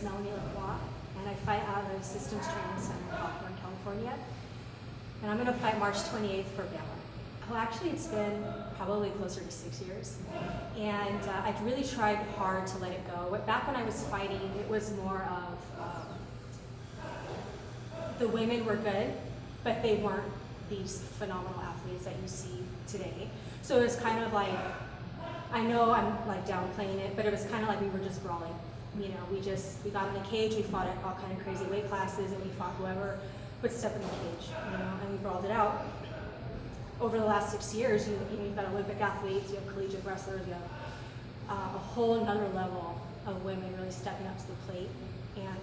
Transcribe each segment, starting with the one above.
Melanie Lacroix, and I fight out of Systems Training Center in Hawthorne, California. And I'm going to fight March 28th for BAMMA. Well, actually, it's been probably closer to 6 years. And I've really tried hard to let it go. Back when I was fighting, it was more of the women were good, but they weren't these phenomenal athletes that you see today. So it was kind of like, I know I'm like downplaying it, but it was kind of like we were just brawling. You know, we got in the cage, we fought at all kind of crazy weight classes, and we fought whoever would step in the cage, you know, and we brawled it out. Over the last 6 years, you've got Olympic athletes, you have collegiate wrestlers, you have a whole another level of women really stepping up to the plate and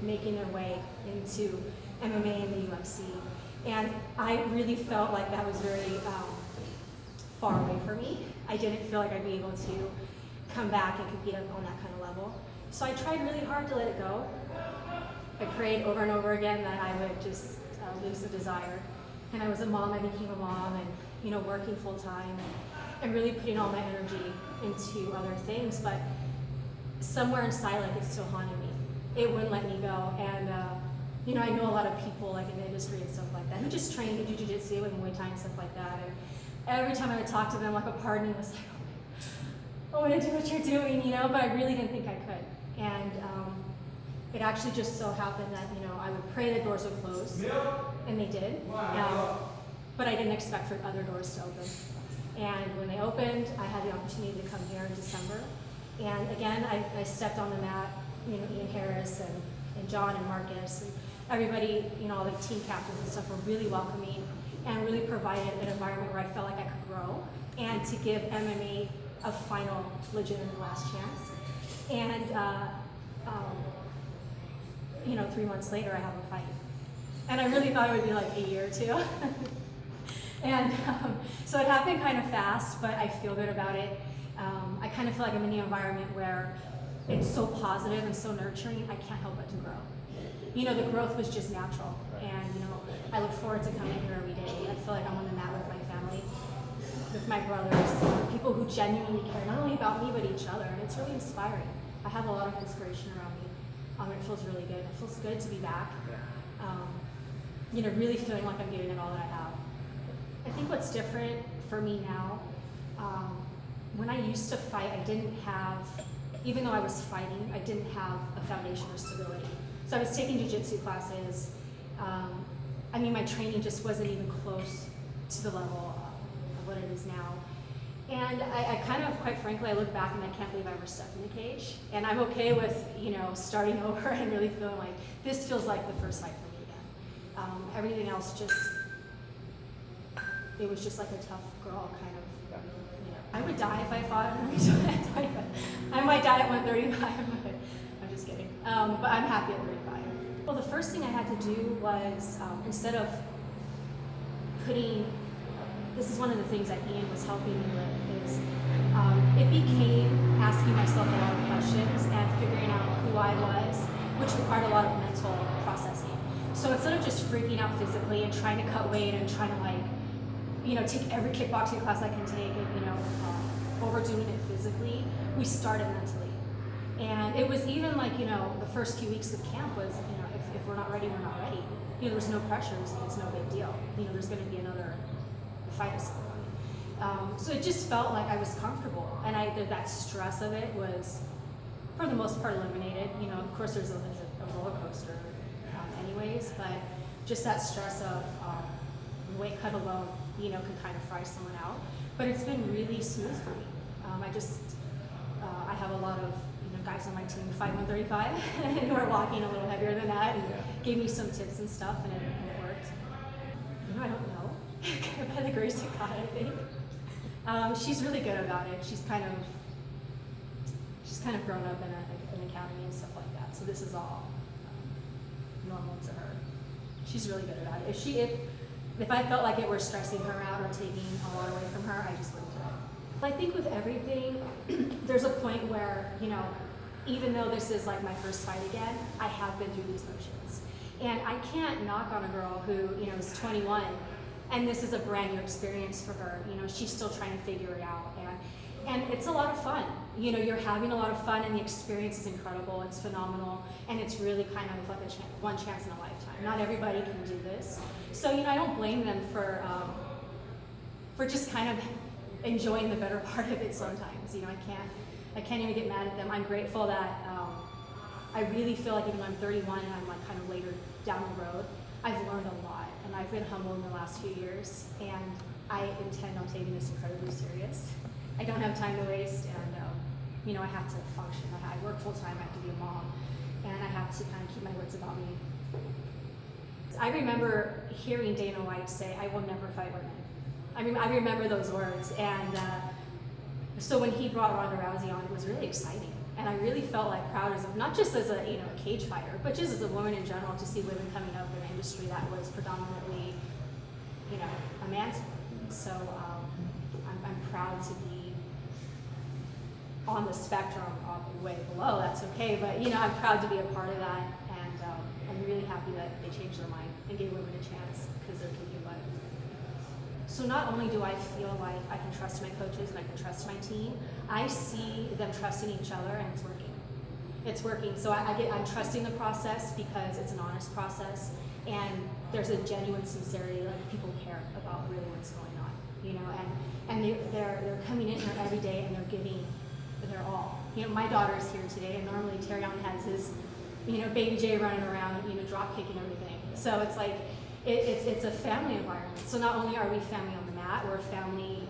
making their way into MMA and the UFC. And I really felt like that was very far away for me. I didn't feel like I'd be able to come back and compete on that kind of level. So I tried really hard to let it go. I prayed over and over again that I would just lose the desire. And I was a mom, I became a mom, and you know, working full time and really putting all my energy into other things. But somewhere inside, like, it's still haunting me. It wouldn't let me go. And you know, I know a lot of people like in the industry and stuff like that who just train to do jiu-jitsu and Muay Thai and stuff like that. And every time I would talk to them, like, a part of me was like, I want to do what you're doing, you know, but I really didn't think I could. And it actually just so happened that, you know, I would pray the doors would close, and they did. But I didn't expect for other doors to open. And when they opened, I had the opportunity to come here in December. And again, I stepped on the mat, you know, Ian Harris and John and Marcus, and everybody, you know, all the team captains and stuff were really welcoming and really provided an environment where I felt like I could grow and to give MMA a final legitimate last chance. And you know, 3 months later I have a fight. And I really thought it would be like a year or two. And so it happened kind of fast, but I feel good about it. I kind of feel like I'm in the environment where it's so positive and so nurturing, I can't help but to grow. You know, the growth was just natural. And you know, I look forward to coming here every day. I feel like I'm on the mat with my family, with my brothers, people who genuinely care, not only about me, but each other. And it's really inspiring. I have a lot of inspiration around me. It feels really good. It feels good to be back. You know, really feeling like I'm giving it all that I have. I think what's different for me now, when I used to fight, I didn't have, even though I was fighting, I didn't have a foundation or stability. So I was taking jiu-jitsu classes. I mean, my training just wasn't even close to the level of what it is now. And I kind of, quite frankly, I look back and I can't believe I ever stepped in the cage. And I'm okay with, you know, starting over and really feeling like this feels like the first fight for me again. Everything else just, it was just like a tough girl kind of, you know. I would die if I fought. I might die at 135, but I'm just kidding. But I'm happy at 35. Well, the first thing I had to do was, instead of putting, this is one of the things that Ian was helping me with, is it became asking myself a lot of questions and figuring out who I was, which required a lot of mental processing. So instead of just freaking out physically and trying to cut weight and trying to, like, you know, take every kickboxing class I can take and, you know, overdoing it physically, we started mentally. And it was even like, you know, the first few weeks of camp was, you know, if we're not ready, we're not ready. You know, there was no pressure, it's no big deal. You know, there's going to be another fight at some point. So it just felt like I was comfortable, and that stress of it was, for the most part, eliminated. You know, of course, there's a roller coaster, anyways, but just that stress of weight cut alone, you know, can kind of fry someone out. But it's been really smooth for me. I have a lot of, you know, guys on my team who fight 135 who are walking a little heavier than that, and gave me some tips and stuff, and it worked. You know, I don't know. By the grace of God, I think. She's really good about it. She's kind of grown up in an academy and stuff like that. So this is all normal to her. She's really good about it. If I felt like it were stressing her out or taking a lot away from her, I just wouldn't do it. I think with everything, there's a point where, you know, even though this is like my first fight again, I have been through these motions. And I can't knock on a girl who, you know, is 21, and this is a brand new experience for her. You know, she's still trying to figure it out. And And it's a lot of fun. You know, you're having a lot of fun, and the experience is incredible. It's phenomenal, and it's really kind of like one chance in a lifetime. Not everybody can do this. So, you know, I don't blame them for just kind of enjoying the better part of it sometimes. You know, I can't even get mad at them. I'm grateful that I really feel like even though I'm 31 and I'm like kind of later down the road, I've learned a lot, and I've been humbled in the last few years, and I intend on taking this incredibly serious. I don't have time to waste, and you know, I have to function. I work full time, I have to be a mom, and I have to kind of keep my wits about me. I remember hearing Dana White say, "I will never fight women." I mean, I remember those words, and so when he brought Ronda Rousey on, it was really exciting, and I really felt like proud as not just as a a cage fighter, but just as a woman in general, to see women coming up in an industry that was predominantly a man's. So I'm proud to be on the spectrum, way below. That's okay, but I'm proud to be a part of that, and I'm really happy that they changed their mind and gave women a chance because they're kicking butt. So not only do I feel like I can trust my coaches and I can trust my team, I see them trusting each other, and it's working. It's working. So I'm trusting the process because it's an honest process, and there's a genuine sincerity. Like, people care about really what's going on, and they're coming in here every day and they're giving their all. My daughter's here today, and normally Terrion has his, baby J running around, drop kicking everything. So it's like, it's a family environment. So not only are we family on the mat, we're a family,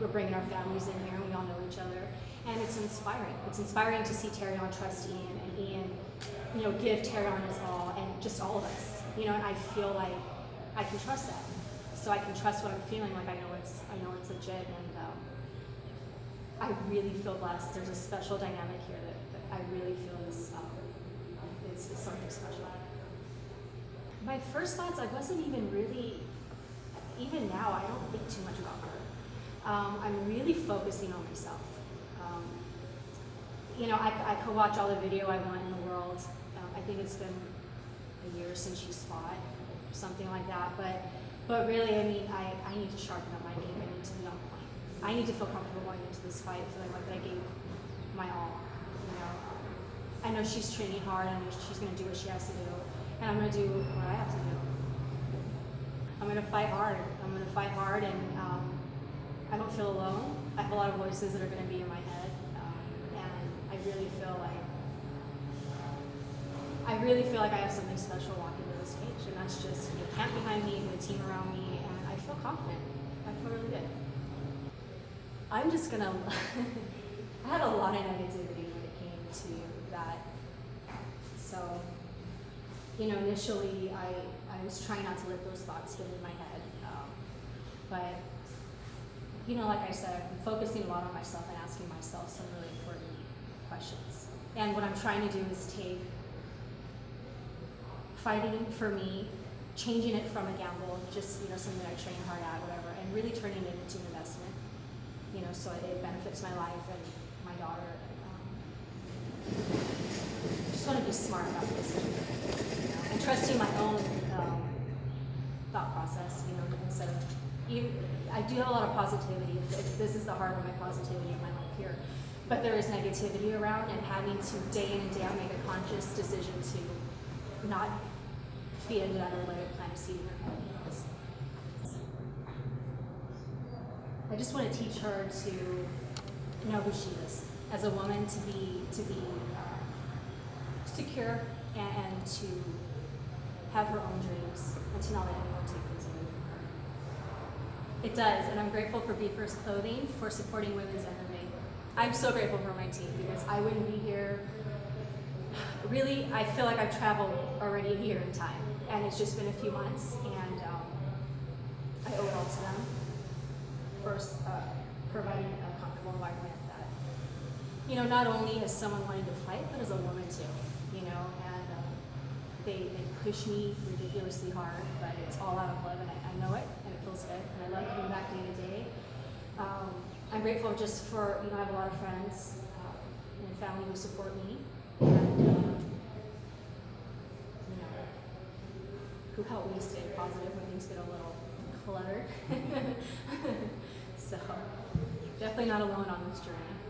we're bringing our families in here, and we all know each other. And it's inspiring. It's inspiring to see Terrion trust Ian, and Ian, give Terrion his all, and just all of us, and I feel like I can trust that. So I can trust what I'm feeling, like I know it's legit, and I really feel blessed. There's a special dynamic here that I really feel is something special. My first thoughts, I wasn't even really, even now, I don't think too much about her. I'm really focusing on myself. I could watch all the video I want in the world. I think it's been a year since she's fought, something like that. But really, I mean, I need to sharpen up my game. I need to be on point. I need to feel comfortable going into this fight, feeling like I gave my all. I know she's training hard. I know she's going to do what she has to do, and I'm going to do what I have to do. I'm going to fight hard. And I don't feel alone. I have a lot of voices that are going to be in my head, and I really feel like I have something special walking to this stage, and that's just camp behind me and the team around me, and I feel confident. I feel really good. I'm just gonna. I had a lot of negativity when it came to that. So, initially I was trying not to let those thoughts get in my head, but like I said, I'm focusing a lot on myself and asking myself some really important questions. And what I'm trying to do is take fighting for me, changing it from a gamble, just something that I train hard at, whatever, and really turning it into an investment. So it benefits my life and my daughter. Just want to be smart about this, and trusting my own thought process. Instead of I do have a lot of positivity. This is the heart of my positivity in my life here, but there is negativity around, and having to day in and day out make a conscious decision to not feed into that or let it plant a seed in her head. I just want to teach her to know who she is as a woman, to be secure, and to have her own dreams, and to not let anyone take those away from her. It does, and I'm grateful for Be First Clothing for supporting women's MMA. I'm so grateful for my team, because I wouldn't be here. Really, I feel like I've traveled already a year in time, and it's just been a few months, and I owe it all to them. First, providing a comfortable environment that, not only as someone wanting to fight, but as a woman too, and they push me ridiculously hard, but it's all out of love, and I know it, and it feels good, and I love coming back day to day. I'm grateful just for, I have a lot of friends and family who support me, and who help me stay positive when things get a little cluttered. So definitely not alone on this journey.